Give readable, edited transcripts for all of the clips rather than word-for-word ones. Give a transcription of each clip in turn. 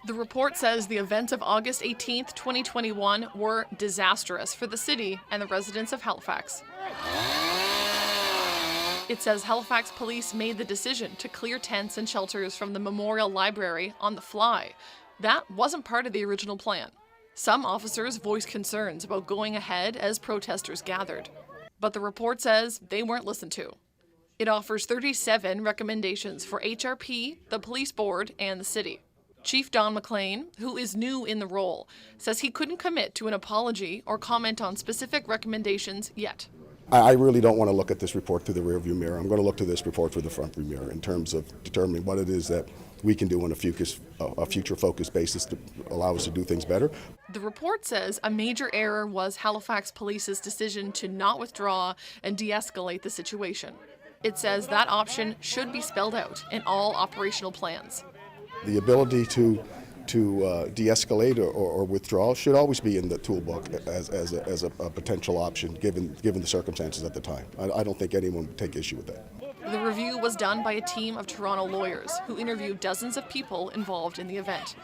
The report says the events of August 18th, 2021 were disastrous for the city and the residents of Halifax. It says Halifax police made the decision to clear tents and shelters from the Memorial Library on the fly. That wasn't part of the original plan. Some officers voiced concerns about going ahead as protesters gathered. But the report says they weren't listened to. It offers 37 recommendations for HRP, the police board, and the city. Chief Don McLean, who is new in the role, says he couldn't commit to an apology or comment on specific recommendations yet. I really don't want to look at this report through the rearview mirror. I'm going to look to this report through the front view mirror in terms of determining what it is that we can do on a future-focused basis to allow us to do things better. The report says a major error was Halifax Police's decision to not withdraw and de-escalate the situation. It says that option should be spelled out in all operational plans. The ability to de-escalate or withdraw should always be in the toolbook as a potential option given the circumstances at the time. I don't think anyone would take issue with that. The review was done by a team of Toronto lawyers who interviewed dozens of people involved in the event.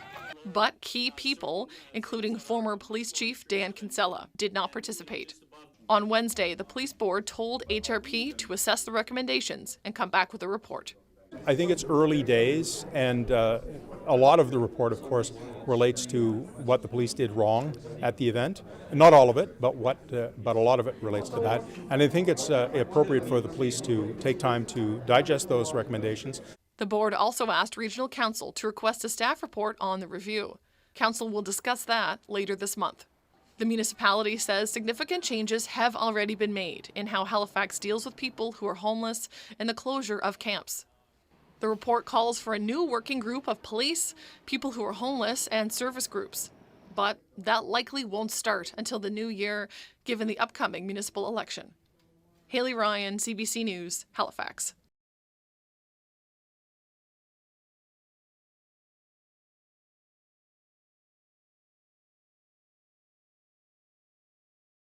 But key people, including former police chief Dan Kinsella, did not participate. On Wednesday, the police board told HRP to assess the recommendations and come back with a report. I think it's early days, and a lot of the report, of course, relates to what the police did wrong at the event. Not all of it, but a lot of it relates to that. And I think it's appropriate for the police to take time to digest those recommendations. The board also asked Regional Council to request a staff report on the review. Council will discuss that later this month. The municipality says significant changes have already been made in how Halifax deals with people who are homeless and the closure of camps. The report calls for a new working group of police, people who are homeless, and service groups. But that likely won't start until the new year, given the upcoming municipal election. Haley Ryan, CBC News, Halifax.